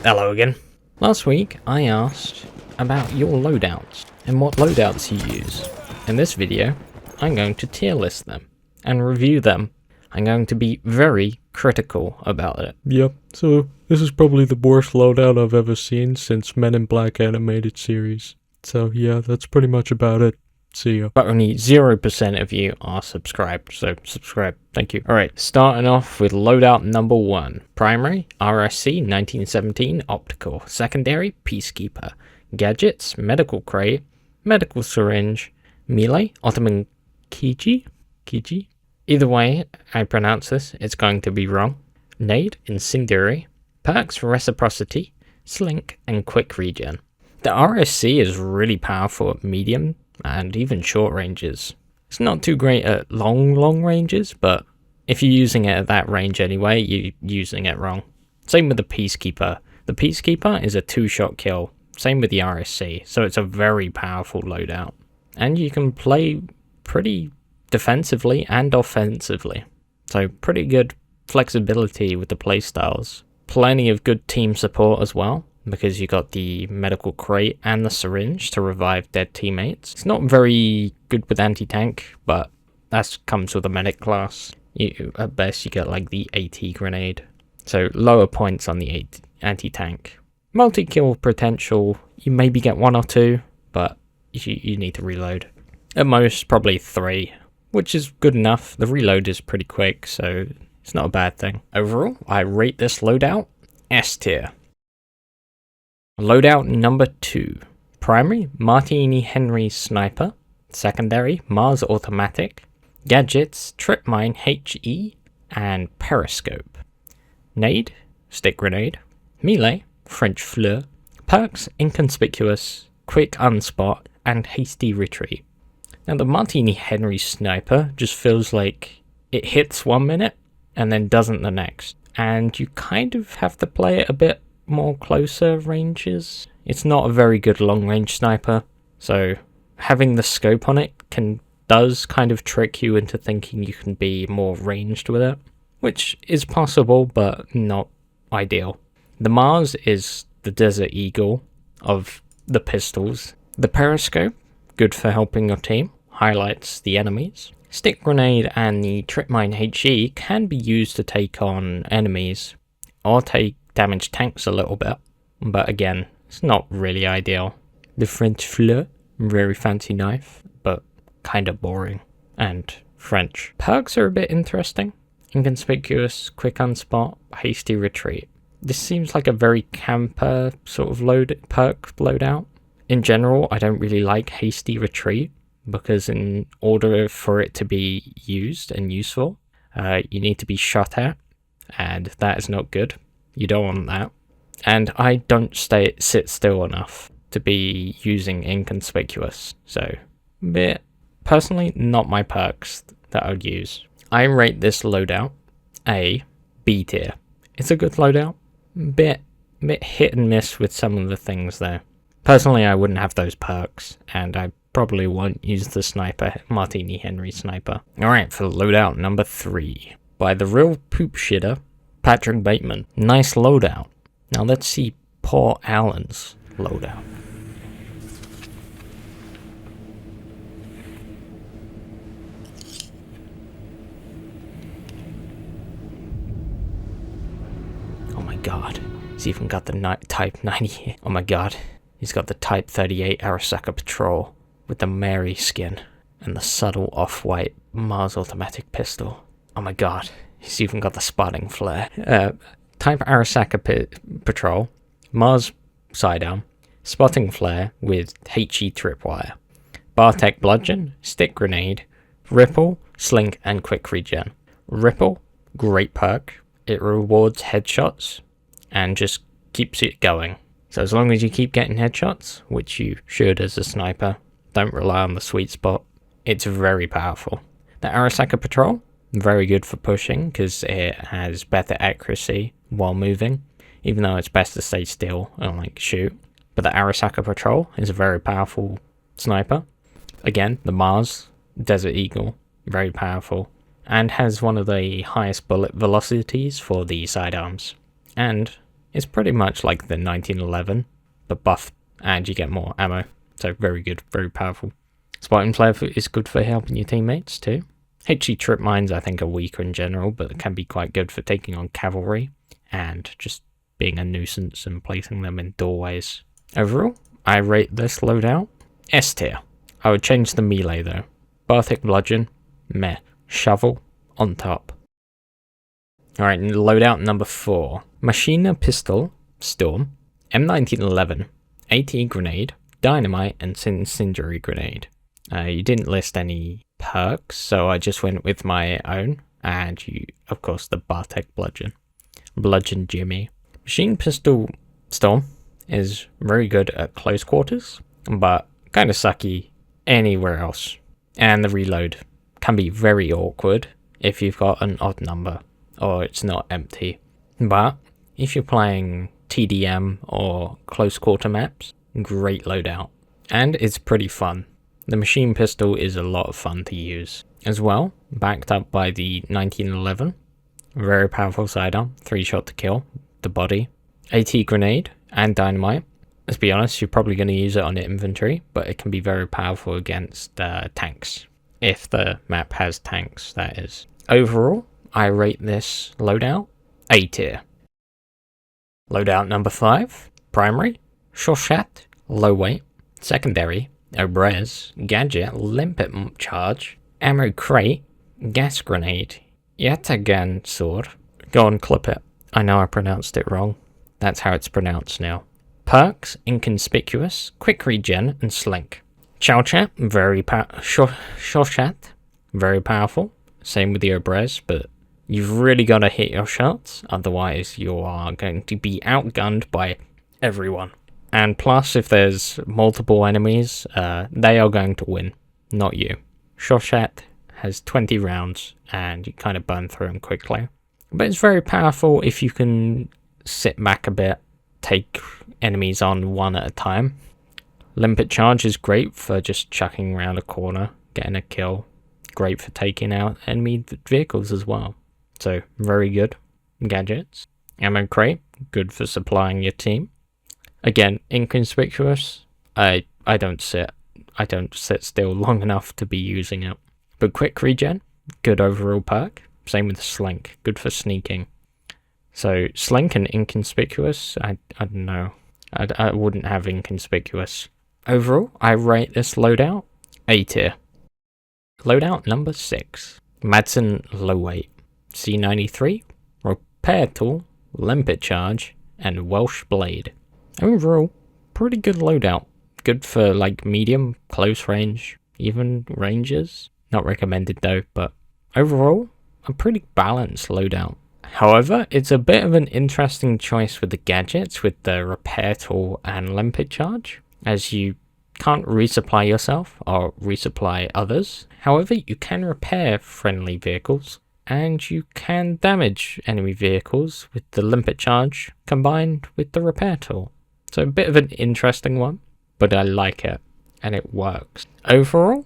Hello again. Last week I asked about your loadouts and what loadouts you use. In this video, I'm going to tier list them and review them. I'm going to be very critical about it. Yep, so this is probably the worst loadout I've ever seen since Men in Black animated series. So yeah, that's pretty much about it. See ya. But only 0% of you are subscribed, so subscribe, thank you. Alright, starting off with loadout number 1. Primary, RSC 1917 Optical. Secondary, Peacekeeper. Gadgets, Medical Crate, Medical Syringe. Melee, Ottoman Kiji? Either way I pronounce this, it's going to be wrong. Nade, Incendiary. Perks, Reciprocity, Slink, and Quick Regen. The RSC is really powerful at medium and even short ranges. It's not too great at long ranges, but if you're using it at that range anyway, you're using it wrong. Same with the Peacekeeper. The Peacekeeper is a 2-shot kill, same with the RSC, so it's a very powerful loadout. And you can play pretty defensively and offensively, so pretty good flexibility with the playstyles. Plenty of good team support as well, because you got the medical crate and the syringe to revive dead teammates. It's not very good with anti-tank, but that comes with a medic class. At best you get like the AT grenade, so lower points on the anti-tank. Multi-kill potential, you maybe get 1 or 2, but you need to reload. At most probably 3, which is good enough. The reload is pretty quick, so it's not a bad thing. Overall, I rate this loadout S tier. Loadout number 2. Primary, Martini Henry Sniper. Secondary, Mars Automatic. Gadgets, Trip Mine HE, and Periscope. Nade, Stick Grenade. Melee, French Fleur. Perks, Inconspicuous, Quick Unspot, and Hasty Retreat. Now the Martini Henry Sniper just feels like it hits 1 minute and then doesn't the next. And you kind of have to play it a bit more closer ranges. It's not a very good long range sniper, so having the scope on it does kind of trick you into thinking you can be more ranged with it, which is possible but not ideal. The Mars is the Desert Eagle of the pistols. The Periscope, good for helping your team, highlights the enemies. Stick Grenade and the Trip Mine HE can be used to take on enemies or take damage tanks a little bit, but again, it's not really ideal. The French Fleur, very fancy knife, but kind of boring and French. Perks are a bit interesting. Inconspicuous, Quick Unspot, Hasty Retreat. This seems like a very camper sort of perk loadout. In general, I don't really like Hasty Retreat, because in order for it to be used and useful, you need to be shot at, and that is not good. You don't want that. And I don't sit still enough to be using Inconspicuous, so personally not my perks that I would use. I rate this loadout a B tier. It's a good loadout, bit hit and miss with some of the things there. Personally, I wouldn't have those perks, and I probably won't use the sniper, Martini Henry Sniper. Alright, for loadout number 3. By the real poop shitter, Patrick Bateman. Nice loadout. Now let's see Paul Allen's loadout. Oh my god. He's even got the Type 90. Oh my god. He's got the Type 38 Arisaka Patrol with the Mary skin and the subtle off-white Mars automatic pistol. Oh my god. He's even got the spotting flare. Type Arisaka Patrol, Mars sidearm, spotting flare with HE tripwire, Bartek bludgeon, stick grenade, ripple, slink, and quick regen. Ripple, great perk. It rewards headshots and just keeps it going. So as long as you keep getting headshots, which you should as a sniper, don't rely on the sweet spot, it's very powerful. The Arisaka Patrol, very good for pushing because it has better accuracy while moving, even though it's best to stay still and like shoot. But the Arisaka Patrol is a very powerful sniper. Again, the Mars, Desert Eagle, very powerful, and has one of the highest bullet velocities for the sidearms. And It's pretty much like the 1911, but buffed, and you get more ammo. So very good, very powerful. Spartan Flare is good for helping your teammates too. HE trip mines I think are weaker in general, but can be quite good for taking on cavalry and just being a nuisance and placing them in doorways. Overall, I rate this loadout S tier. I would change the melee though. Barthic Bludgeon, meh. Shovel, on top. Alright, loadout number 4. Machina Pistol, Storm, M1911, AT Grenade, Dynamite, and Incendiary Grenade. You didn't list any perks, so I just went with my own, and of course, the Bartek Bludgeon. Bludgeon Jimmy. Machine Pistol Storm is very good at close quarters, but kind of sucky anywhere else. And the reload can be very awkward if you've got an odd number, or it's not empty. But if you're playing TDM or close quarter maps, great loadout. And it's pretty fun. The machine pistol is a lot of fun to use. As well, backed up by the 1911. Very powerful sidearm, 3-shot to kill the body. AT grenade and dynamite. Let's be honest, you're probably going to use it on the infantry, but it can be very powerful against tanks. If the map has tanks, that is. Overall, I rate this loadout A tier. Loadout number 5. Primary, Chauchat, low weight. Secondary, Obrez, gadget, limpet charge, ammo crate, gas grenade, yatagan sword. Go on, clip it. I know I pronounced it wrong. That's how it's pronounced now. Perks, inconspicuous, quick regen, and slink. Chauchat, Chauchat, very powerful. Same with the Obrez, but you've really got to hit your shots, otherwise you are going to be outgunned by everyone. And plus, if there's multiple enemies, they are going to win, not you. Chauchat has 20 rounds, and you kind of burn through them quickly. But it's very powerful if you can sit back a bit, take enemies on one at a time. Limpet charge is great for just chucking around a corner, getting a kill. Great for taking out enemy vehicles as well. So, very good. Gadgets. Ammo crate, good for supplying your team. Again, inconspicuous. I don't sit still long enough to be using it. But quick regen, good overall perk. Same with slink, good for sneaking. So slink and inconspicuous, I don't know. I wouldn't have inconspicuous. Overall, I rate this loadout A tier. Loadout number 6. Madsen low weight. C93, repair tool, limpet charge, and Welsh blade. Overall, pretty good loadout. Good for like medium, close range, even ranges. Not recommended though, but overall, a pretty balanced loadout. However, it's a bit of an interesting choice with the gadgets with the repair tool and limpet charge, as you can't resupply yourself or resupply others. However, you can repair friendly vehicles, and you can damage enemy vehicles with the limpet charge combined with the repair tool. So a bit of an interesting one, but I like it, and it works. Overall,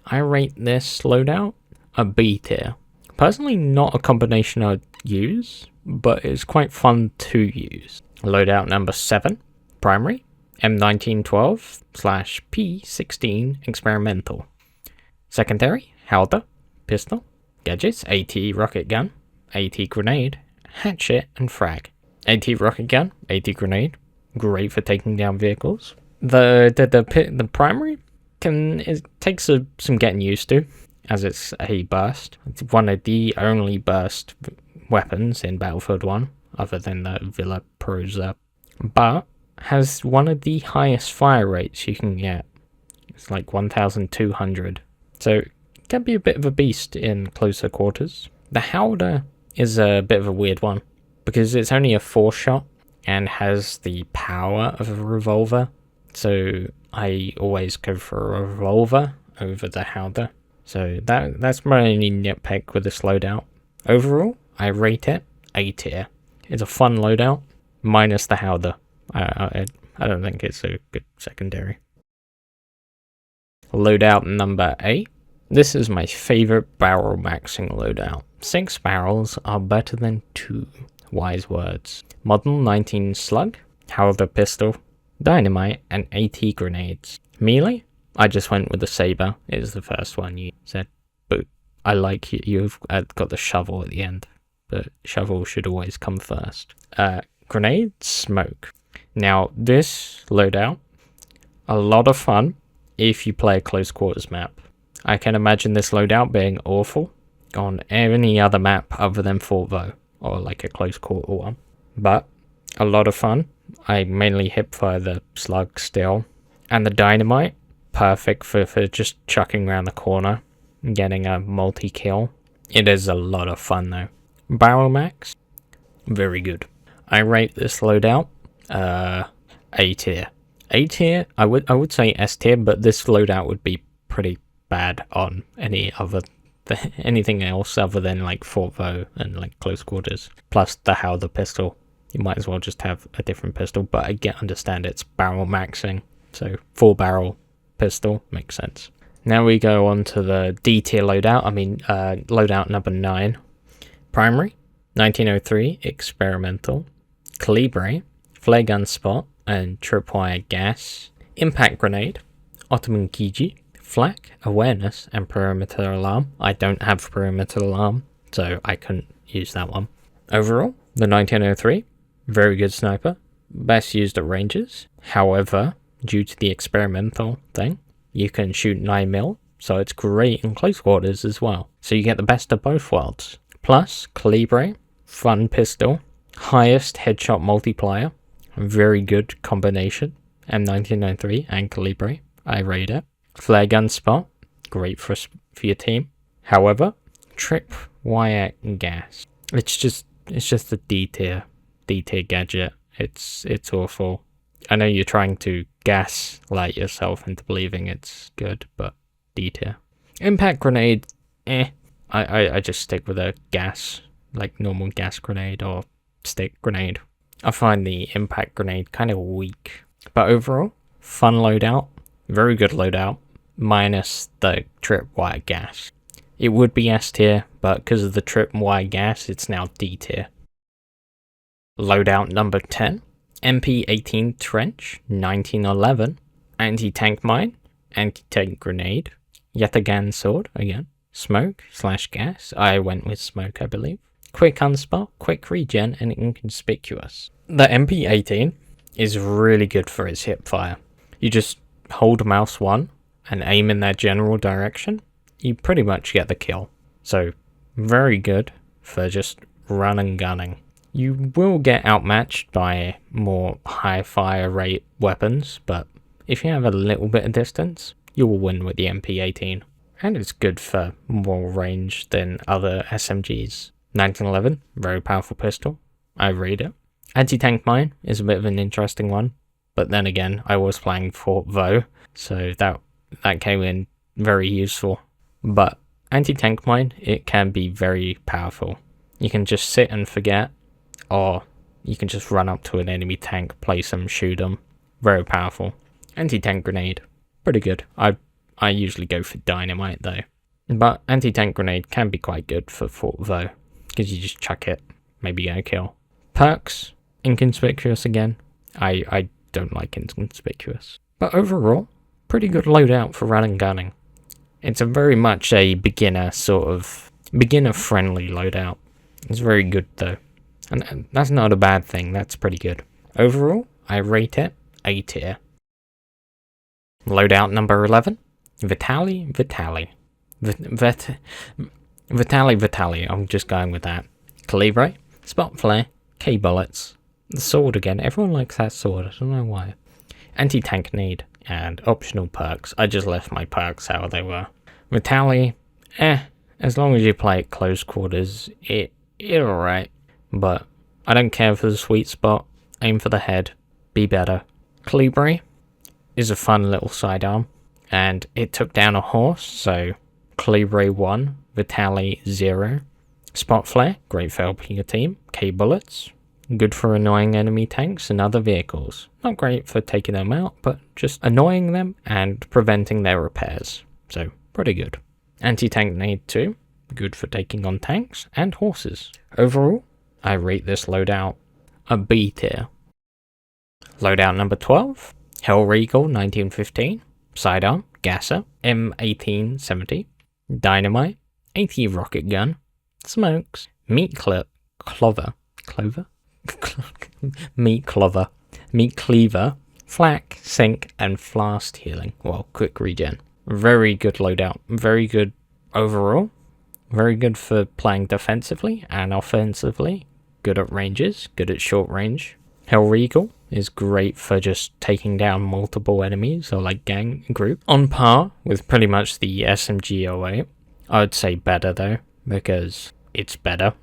I rate this loadout a B tier. Personally, not a combination I'd use, but it's quite fun to use. Loadout number 7, primary, M1912/P16 experimental. Secondary, Howdah, pistol, gadgets, AT rocket gun, AT grenade, hatchet, and frag. AT rocket gun, AT grenade, great for taking down vehicles. The primary takes some getting used to, as it's a burst. It's one of the only burst weapons in Battlefield 1, other than the Villa Proza, but has one of the highest fire rates you can get. It's like 1,200. So it can be a bit of a beast in closer quarters. The Howdah is a bit of a weird one, because it's only a 4-shot and has the power of a revolver. So I always go for a revolver over the Howdah. So that's my only nitpick with this loadout. Overall, I rate it A tier. It's a fun loadout, minus the Howdah. I don't think it's a good secondary. Loadout number 8. This is my favorite barrel maxing loadout. 6 barrels are better than 2. Wise words. Model 19 slug, Howdah pistol, dynamite, and AT grenades. Melee? I just went with the saber. It was the first one you said, but I like you've got the shovel at the end, but shovel should always come first. Grenade, smoke. Now this loadout, a lot of fun if you play a close quarters map. I can imagine this loadout being awful on any other map other than Fort Vaux, or like a close quarter one. But a lot of fun. I mainly hipfire the slug still. And the dynamite, perfect for just chucking around the corner and getting a multi-kill. It is a lot of fun though. Barrel max, very good. I rate this loadout A tier. A tier, I would say S tier, but this loadout would be pretty bad on anything else other than like Fort Vaux and like close quarters. Plus the Howdah pistol. You might as well just have a different pistol, but I understand it's barrel maxing, so 4-barrel pistol makes sense. Now we go on to the D tier loadout, loadout number 9. Primary, 1903, experimental, Kolibri, flare gun spot, and tripwire gas, impact grenade, Ottoman Kiji, flak, awareness, and perimeter alarm. I don't have perimeter alarm, so I couldn't use that one. Overall, the 1903, very good sniper, best used at ranges. However, due to the experimental thing, you can shoot 9mm, so it's great in close quarters as well. So you get the best of both worlds. Plus, Kolibri, fun pistol, highest headshot multiplier, very good combination, M1993 and Kolibri, I rate it. Flare gun spot, great for your team. However, trip wire gas, it's just a D tier gadget. It's awful. I know you're trying to gaslight yourself into believing it's good, but D tier. Impact grenade, I just stick with a gas, like normal gas grenade or stick grenade. I find the impact grenade kind of weak, but overall, fun loadout, very good loadout, minus the tripwire gas. It would be S tier, but because of the tripwire gas, it's now D tier. Loadout number 10, MP18 trench, 1911, anti-tank mine, anti-tank grenade, Yataghan sword, again, smoke/gas, I went with smoke I believe, quick unspot, quick regen, and inconspicuous. The MP18 is really good for its hip fire. You just hold mouse 1 and aim in their general direction, you pretty much get the kill. So very good for just run and gunning. You will get outmatched by more high fire rate weapons, but if you have a little bit of distance, you will win with the MP18. And it's good for more range than other SMGs. 1911, very powerful pistol, I rate it. Anti-tank mine is a bit of an interesting one, but then again, I was playing Fort Vaux, so that came in very useful. But anti-tank mine, it can be very powerful. You can just sit and forget, or you can just run up to an enemy tank, place them, shoot them. Very powerful. Anti-tank grenade, pretty good. I usually go for dynamite though. But anti-tank grenade can be quite good for Fort Vaux, because you just chuck it, maybe get a kill. Perks, inconspicuous again. I don't like inconspicuous. But overall, pretty good loadout for run and gunning. It's a very much a beginner friendly loadout. It's very good though. And that's not a bad thing, that's pretty good. Overall, I rate it A tier. Loadout number 11, Vitali. Vitali, I'm just going with that. Kolibri, spot flare, K bullets, the sword again, everyone likes that sword, I don't know why. Anti-tank need, and optional perks. I just left my perks how they were. Vitali, as long as you play it close quarters, it's alright. But I don't care for the sweet spot, aim for the head, be better. Kolibri is a fun little sidearm, and it took down a horse, so Kolibri 1, Vitali 0. Spot flare, great for helping your team. K bullets, good for annoying enemy tanks and other vehicles. Not great for taking them out, but just annoying them and preventing their repairs. So, pretty good. Anti-tank nade 2, good for taking on tanks and horses. Overall, I rate this loadout a B tier. Loadout number 12, Hellriegel 1915, Sidearm, Gasser, M1870, Dynamite, AT Rocket Gun, Smokes, Meat Clover, Meat Cleaver, Flak, Sink, and Fast Healing. Well, quick regen. Very good loadout. Very good overall. Very good for playing defensively and offensively. Good at ranges, good at short range. Hellriegel is great for just taking down multiple enemies or like gang group. On par with pretty much the SMG08. I would say better though, because it's better.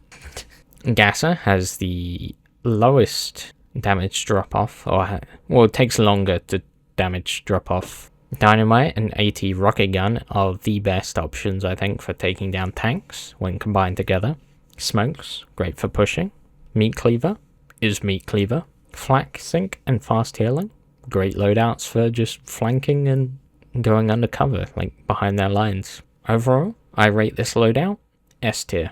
Gasser has the lowest damage drop off, or well, it takes longer to damage drop off. Dynamite and AT Rocket Gun are the best options, I think, for taking down tanks when combined together. Smokes, great for pushing. Meat Cleaver is Meat Cleaver. Flak, Sink, and Fast Healing, great loadouts for just flanking and going undercover, like behind their lines. Overall, I rate this loadout S tier.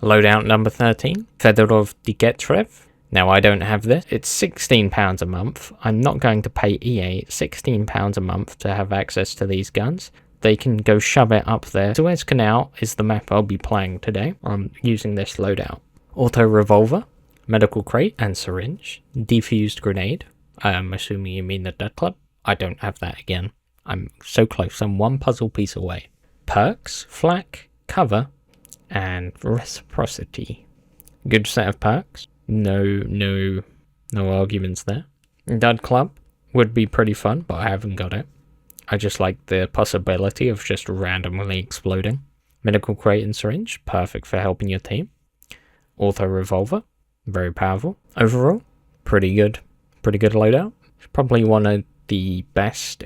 Loadout number 13, Federov Degtyarev. Now I don't have this. It's £16 a month. I'm not going to pay EA £16 a month to have access to these guns. They can go shove it up there. Suez Canal is the map I'll be playing today. I'm using this loadout. Auto Revolver, Medical Crate and Syringe, Defused Grenade. I'm assuming you mean the Dead Club. I don't have that again. I'm so close. I'm one puzzle piece away. Perks, Flak, Cover, and Reciprocity. Good set of perks. No arguments there. Dud Club would be pretty fun, but I haven't got it. I just like the possibility of just randomly exploding. Medical Crate and Syringe, perfect for helping your team. Auto Revolver, very powerful. Overall, pretty good. Pretty good loadout. It's probably one of the best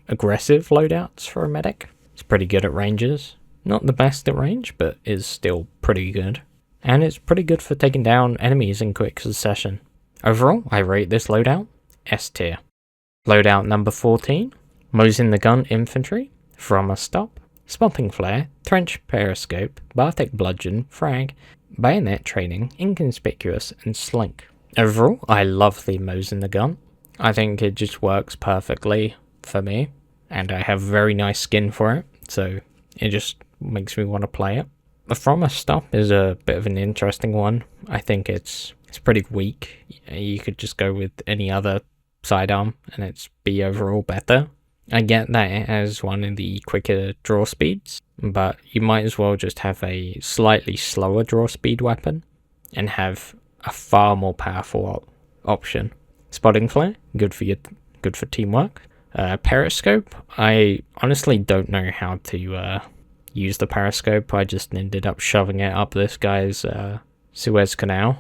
aggressive loadouts for a medic. It's pretty good at ranges. Not the best at range, but is still pretty good. And it's pretty good for taking down enemies in quick succession. Overall, I rate this loadout S tier. Loadout number 14, Mosin the Gun Infantry, From a Stop, Spotting Flare, Trench Periscope, Bartek Bludgeon, Frag, Bayonet Training, Inconspicuous, and Slink. Overall, I love the Mosin the Gun. I think it just works perfectly for me, and I have very nice skin for it, so it just makes me want to play it. From a Stop is a bit of an interesting one. I think it's pretty weak. You could just go with any other sidearm and it's be overall better. I get that it has one of the quicker draw speeds, but you might as well just have a slightly slower draw speed weapon and have a far more powerful option. Spotting Flare, good for teamwork. Periscope, I honestly don't know how to use the periscope. I just ended up shoving it up this guy's Suez Canal.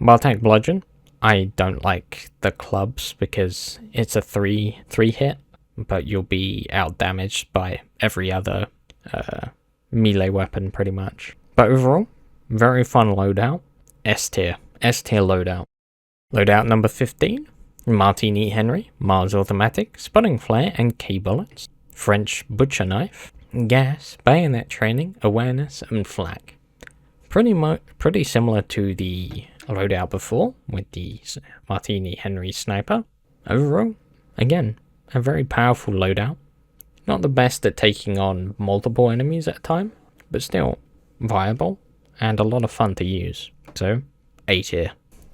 Bartek Bludgeon, I don't like the clubs because it's a 3 hit, but you'll be out damaged by every other melee weapon pretty much. But overall, very fun loadout. S tier loadout. Loadout number 15, Martini Henry, Mars Automatic, Spotting Flare and Key Bullets, French Butcher Knife, Gas, Bayonet Training, Awareness, and Flak. Pretty similar to the loadout before with the Martini Henry Sniper. Overall, again, a very powerful loadout. Not the best at taking on multiple enemies at a time, but still viable and a lot of fun to use. So, A tier.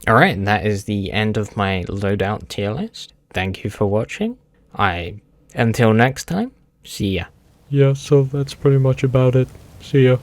Alright, that is the end of my loadout tier list. Thank you for watching. Until next time, see ya. Yeah, so that's pretty much about it. See ya.